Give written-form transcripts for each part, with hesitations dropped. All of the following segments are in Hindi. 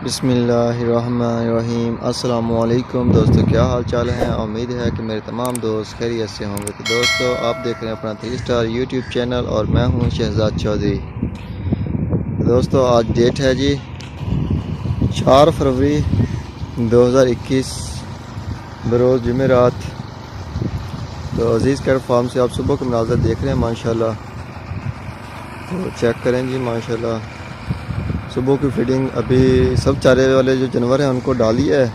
बिस्मिल्लाहिर्रहमानिर्रहीम। अस्सलामुअलैकुम दोस्तों, क्या हाल चाल है। उम्मीद है कि मेरे तमाम दोस्त खैरियत से होंगे। तो दोस्तों, आप देख रहे हैं अपना 3 स्टार यूट्यूब चैनल और मैं हूं शहजाद चौधरी। तो दोस्तों, आज डेट है जी 4 फरवरी 2021 बरोज़ जुमेरात। तो अजीज़ कैट फार्म से आप सुबह के मनाज़र देख रहे हैं माशाल्लाह। तो चेक करें जी माशाल्लाह, सुबह की फीडिंग अभी सब चारे वाले जो जानवर हैं उनको डाली है।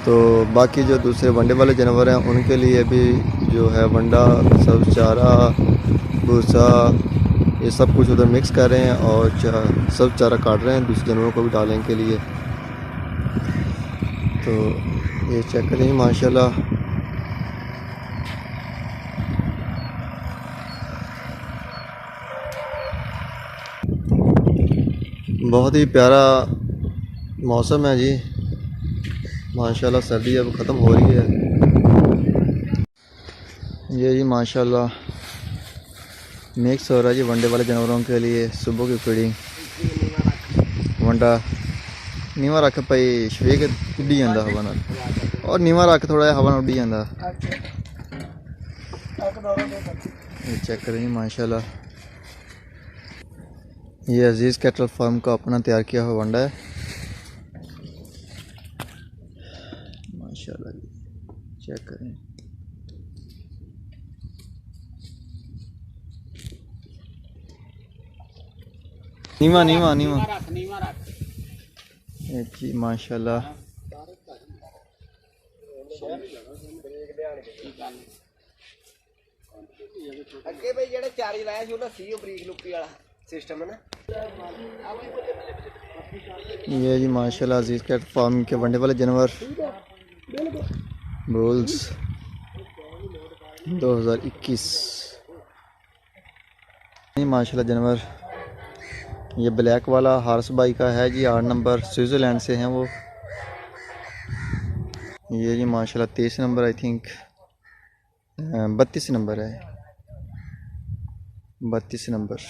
तो बाकी जो दूसरे वंडे वाले जानवर हैं उनके लिए भी जो है वंडा, सब चारा, भूसा, ये सब कुछ उधर मिक्स कर रहे हैं और सब चारा काट रहे हैं दूसरे जानवरों को भी डालने के लिए। तो ये चेक करें माशाल्लाह, बहुत ही प्यारा मौसम है जी माशाल्लाह। सर्दी अब ख़त्म हो रही है। ये जी माशाल्लाह मिक्स हो रहा है जी वनडे वाले जानवरों के लिए सुबह की फीडिंग। वंडा नीवा रख भाई शवेक उड्डी जाता हवा नाल, और नीवा रख थोड़ा जिहा हवा नाल उड्डी जाता। ये चेक करें जी माशाल्लाह, ये अजीज़ कैटल फार्म का अपना तैयार किया हुआ वंडा है माशाल्लाह जी। चेक करें, नीवा नीवा नीवा जी माशाल्लाह। ਅੱਗੇ ਬਈ ਜਿਹੜੇ ਚਾਰੀ ਲਾਇਆ ਸੀ ਉਹਦਾ ਸੀ ਉਹ ਬਰੀਕ ਲੁੱਪੀ ਵਾਲਾ सिस्टम है ना। ये जी माशाल्लाह अजीज़ कैट फार्म के वनडे वाले जानवर बुल्स 2021 माशाल्लाह जानवर। ये ब्लैक वाला हार्स बाई का है जी, 8 नंबर, स्विट्ज़रलैंड से हैं वो। ये जी माशाल्लाह 23 नंबर, आई थिंक 32 नंबर है, 32 नंबर।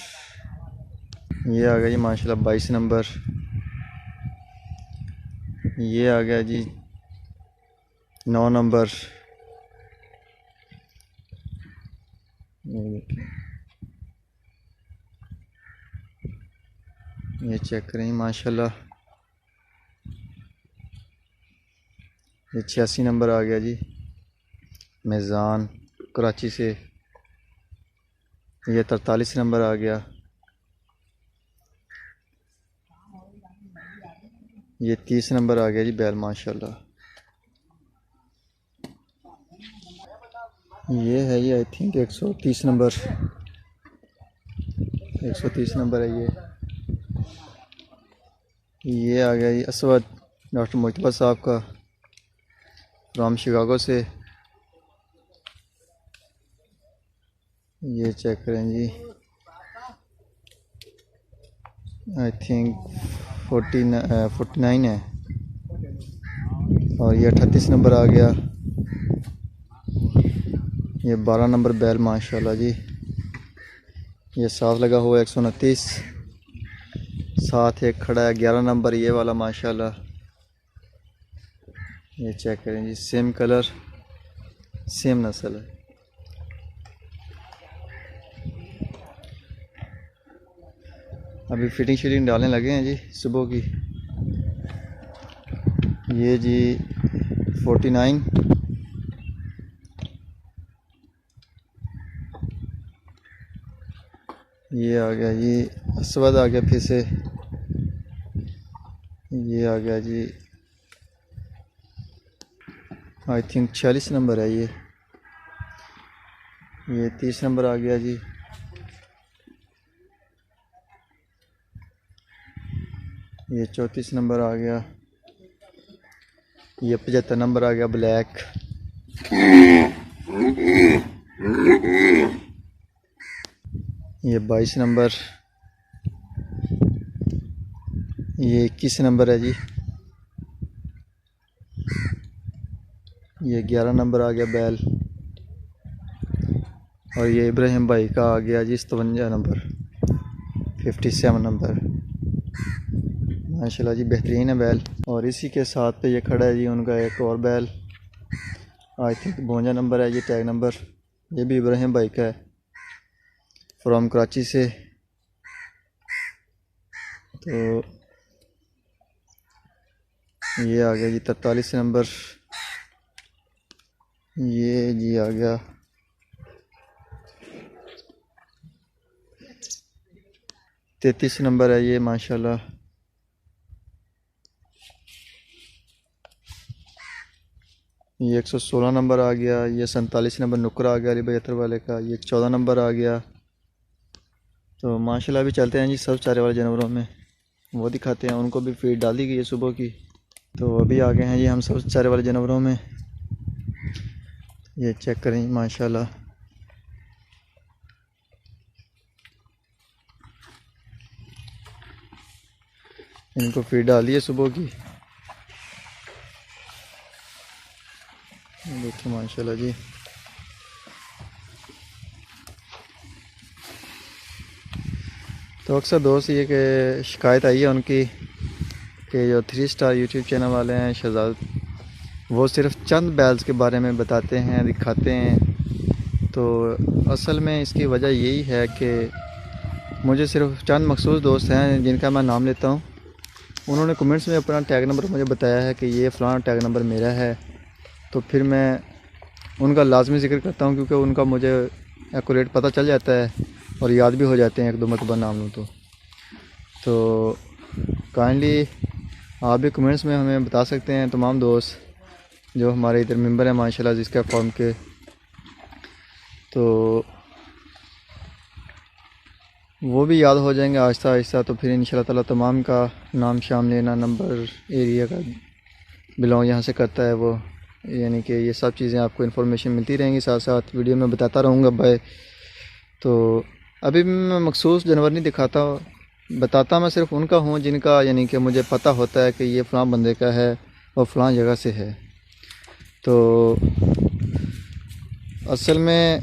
ये आ गया जी माशाल्लाह 22 नंबर। ये आ गया जी 9 नंबर। ये चेक करें माशाल्लाह, ये 86 नंबर आ गया जी मेज़ान कराची से। ये 43 नंबर आ गया। ये 30 नंबर आ गया जी बैल माशाल्लाह। ये है ये आई थिंक 130 नंबर, 130 नंबर है ये। ये आ गया जी असवद डॉक्टर मुश्तबा साहब का फ्राम शिकागो से। ये चेक करें जी, आई थिंक 49 है। और ये 38 नंबर आ गया। ये 12 नंबर बैल माशाल्लाह जी। ये साथ लगा हुआ 129, साथ एक खड़ा है 11 नंबर, ये वाला माशाल्लाह। ये चेक करें जी, सेम कलर सेम नस्ल है। अभी फिटिंग शीटिंग डालने लगे हैं जी सुबह की। ये जी 49, ये आ गया जी असवद आ गया फिर से। ये आ गया जी आई थिंक 46 नंबर है ये। 30 नंबर आ गया जी। ये 34 नंबर आ गया। ये 75 नंबर आ गया ब्लैक। ये 22 नंबर। ये 21 नंबर है जी। ये 11 नंबर आ गया बैल। और ये इब्राहिम भाई का आ गया जी 57 नंबर, 57 नंबर माशाल्लाह जी बेहतरीन है बैल। और इसी के साथ पे ये खड़ा है जी उनका एक और बैल, आई थिंक 52 नंबर है ये टैग नंबर। ये भी इब्राहिम भाई का है फ्रॉम कराची से। तो ये आ गया जी 43 नंबर, ये जी आ गया 33 नंबर है ये माशाल्लाह। ये 116 नंबर आ गया। ये 47 नंबर नुकरा आ गया अली भाई अतर वाले का। ये 14 नंबर आ गया। तो माशाल्लाह अभी चलते हैं जी सब चारे वाले जानवरों में, वो दिखाते हैं। उनको भी फीड डाल दी गई है सुबह की। तो अभी आ गए हैं जी हम सब चारे वाले जानवरों में। ये चेक करें माशाल्लाह, इनको फीड डाली है सुबह की। देखिए माशाल्लाह जी। तो अक्सर दोस्त ये कि शिकायत आई है उनकी कि जो 3 स्टार यूट्यूब चैनल वाले हैं शहजाद, वो सिर्फ चंद बैल्स के बारे में बताते हैं, दिखाते हैं। तो असल में इसकी वजह यही है कि मुझे सिर्फ चंद मखसूस दोस्त हैं जिनका मैं नाम लेता हूँ। उन्होंने कमेंट्स में अपना टैग नंबर मुझे बताया है कि ये फ़लाना टैग नंबर मेरा है। तो फिर मैं उनका लाजमी ज़िक्र करता हूँ, क्योंकि उनका मुझे एक्यूरेट पता चल जाता है और याद भी हो जाते हैं एक दो मरतबा नाम लूँ तो काइंडली आप भी कमेंट्स में हमें बता सकते हैं तमाम दोस्त जो हमारे इधर मेंबर हैं माशाल्लाह जिसका फॉर्म के। तो वो भी याद हो जाएंगे आहिस्ता आहिस्ता। तो फिर इंशाल्लाह ताला तमाम का नाम शाम लेना, नंबर, एरिया का बिलोंग यहाँ से करता है वो, यानी कि ये सब चीज़ें आपको इन्फॉर्मेशन मिलती रहेंगी, साथ साथ वीडियो में बताता रहूँगा भाई। तो अभी मैं मखसूस जानवर नहीं दिखाता, बताता मैं सिर्फ उनका हूँ जिनका यानी कि मुझे पता होता है कि ये फ़लाँ बंदे का है और फ़लाँ जगह से है। तो असल में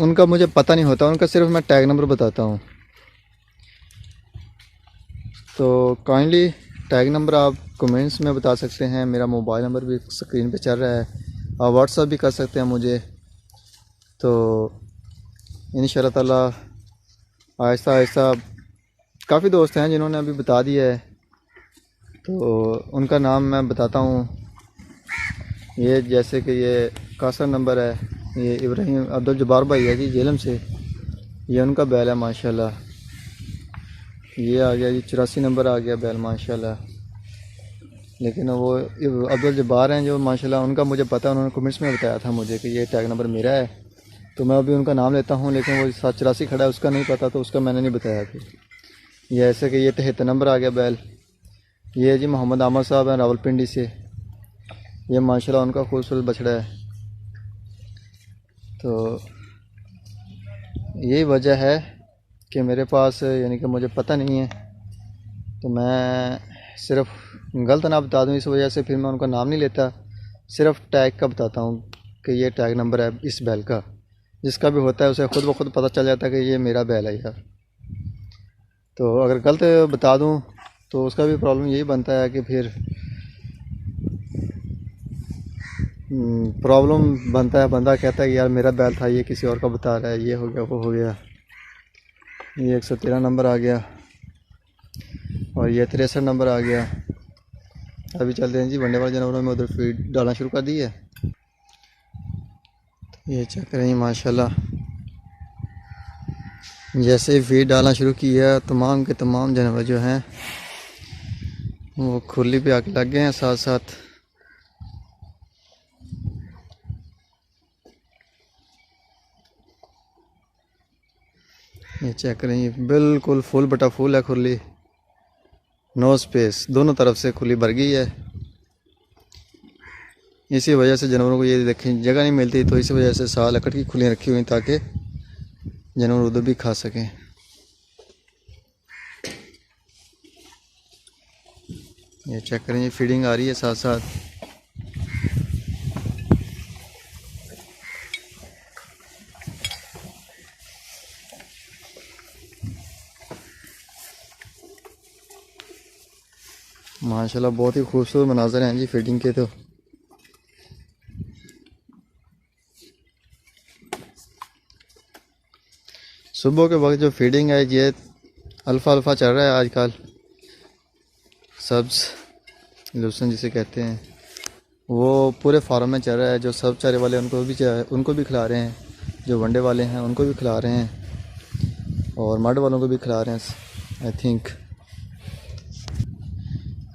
उनका मुझे पता नहीं होता, उनका सिर्फ मैं टैग नंबर बताता हूँ। तो काइंडली टैग नंबर आप कमेंट्स में बता सकते हैं। मेरा मोबाइल नंबर भी स्क्रीन पे चल रहा है, आप व्हाट्सअप भी कर सकते हैं मुझे। तो इंशाल्लाह ताला आहिस्ता आहिस्ता काफ़ी दोस्त हैं जिन्होंने अभी बता दिया है, तो उनका नाम मैं बताता हूँ। ये जैसे कि ये कासर नंबर है, ये इब्राहिम अब्दुल जब्बार भाई है जी झेलम से, ये उनका बैल है माशाल्लाह। ये आ गया जी 84 नंबर आ गया बैल माशाल्लाह। लेकिन वो अब्दुल जब्बार हैं जो माशाल्लाह, उनका मुझे पता है, उन्होंने कमेंट्स में बताया था मुझे कि ये टैग नंबर मेरा है। तो मैं अभी उनका नाम लेता हूँ, लेकिन वो 784 खड़ा है उसका नहीं पता, तो उसका मैंने नहीं बताया फिर। ये ऐसे कि ये 73 नंबर आ गया बैल। ये जी मोहम्मद आमद साहब हैं रावलपिंडी से, ये माशाल्लाह उनका खूबसूरत बछड़ा है। तो यही वजह है कि मेरे पास यानी कि मुझे पता नहीं है, तो मैं सिर्फ गलत ना बता दूं, इस वजह से फिर मैं उनका नाम नहीं लेता, सिर्फ टैग का बताता हूं कि ये टैग नंबर है इस बैल का। जिसका भी होता है उसे खुद ब खुद पता चल जाता है कि ये मेरा बैल है यार। तो अगर गलत बता दूं तो उसका भी प्रॉब्लम यही बनता है कि फिर प्रॉब्लम बनता है, बंदा कहता है कि यार मेरा बैल था, ये किसी और का बता रहा है, ये हो गया वो हो गया। ये 113 नंबर आ गया और ये 63 नंबर आ गया। अभी चलते हैं जी वनडे वाले जानवरों में, उधर फीड डालना शुरू कर दी है। ये चेक करें माशाल्लाह, जैसे ही फीड डालना शुरू किया तमाम के तमाम जानवर जो हैं वो खुली पे आके लग गए हैं साथ साथ। ये चेक करें, ये बिल्कुल फुल बटा फुल है खुली, नो स्पेस, दोनों तरफ से खुली भर गई है। इसी वजह से जानवरों को ये देखें जगह नहीं मिलती, तो इसी वजह से साल लकड़ की खुलियाँ रखी हुई ताकि जानवर उधर भी खा सकें। ये चेक करें, ये फीडिंग आ रही है साथ साथ। माशाल्लाह बहुत ही खूबसूरत मनाज़र हैं जी फीडिंग के। तो सुबह के वक्त जो फीडिंग है ये अल्फ़ा चल रहा है आजकल, सब्ज़ लूसन जिसे कहते हैं, वो पूरे फार्म में चल रहा है। जो सब चारे वाले उनको भी खिला रहे हैं, जो वनडे वाले हैं उनको भी खिला रहे हैं, और मड वालों को भी खिला रहे हैं आई थिंक।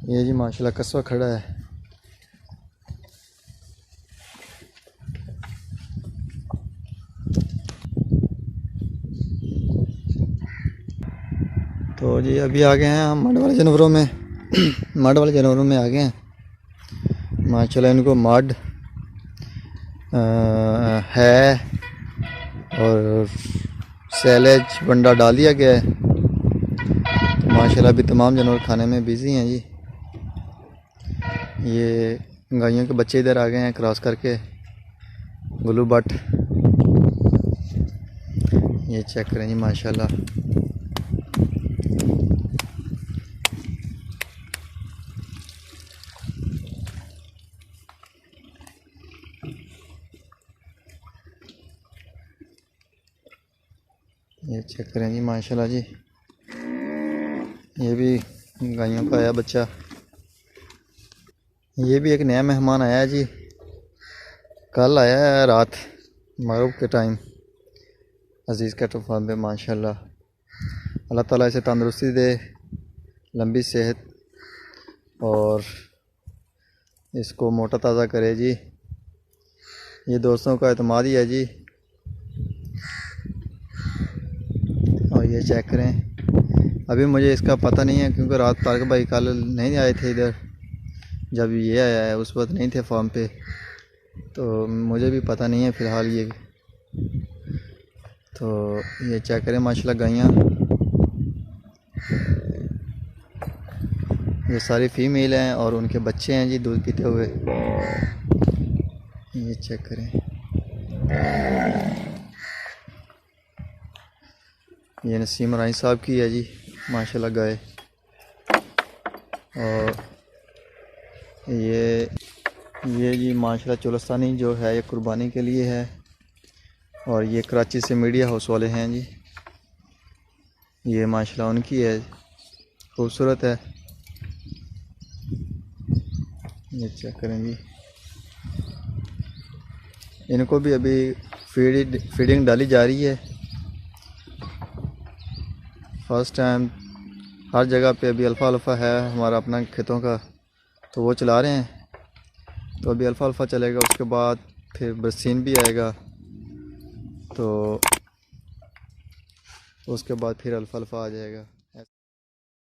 ये जी माशाल्लाह कस्बा खड़ा है। तो जी अभी आ गए हैं हम मड वाले जानवरों में मड वाले जानवरों में आ गए हैं माशाल्लाह। इनको मड है और सैलेज बंडा डाल दिया गया है। तो माशाल्लाह अभी तमाम जानवर खाने में बिज़ी हैं जी। ये गायों के बच्चे इधर आ गए हैं क्रॉस करके, गुल्लू बट। ये चेक करें जी माशाल्लाह। ये चेक करें जी माशाल्लाह जी। ये भी गायों का आया बच्चा। ये भी एक नया मेहमान आया है जी, कल आया है रात मगरिब के टाइम अजीज़ कैटल फार्म पे। माशाल्लाह अल्लाह ताला इसे तंदुरुस्ती दे, लंबी सेहत, और इसको मोटा ताज़ा करे जी। ये दोस्तों का एतमाद ही है जी। और ये चेक करें, अभी मुझे इसका पता नहीं है क्योंकि रात तारक भाई कल नहीं आए थे इधर, जब ये आया है उस वक्त नहीं थे फार्म पे, तो मुझे भी पता नहीं है फ़िलहाल ये। तो ये चेक करें माशाल्लाह गायें, ये सारी फीमेल हैं और उनके बच्चे हैं जी दूध पीते हुए। ये चेक करें, ये नसीम रानी साहब की है जी माशाल्लाह गाय। और ये जी माशाल्लाह चोलस्तानी जो है ये कुर्बानी के लिए है, और ये कराची से मीडिया हाउस वाले हैं जी। ये माशाल्लाह उनकी है, खूबसूरत है। ये चेक करें जी, इनको भी अभी फीडिंग डाली जा रही है फर्स्ट टाइम। हर जगह पे अभी अल्फ़ा है हमारा अपना खेतों का, तो वो चला रहे हैं। तो अभी अल्फ़ा चलेगा, उसके बाद फिर बरसीन भी आएगा, तो उसके बाद फिर अल्फ़ा आ जाएगा।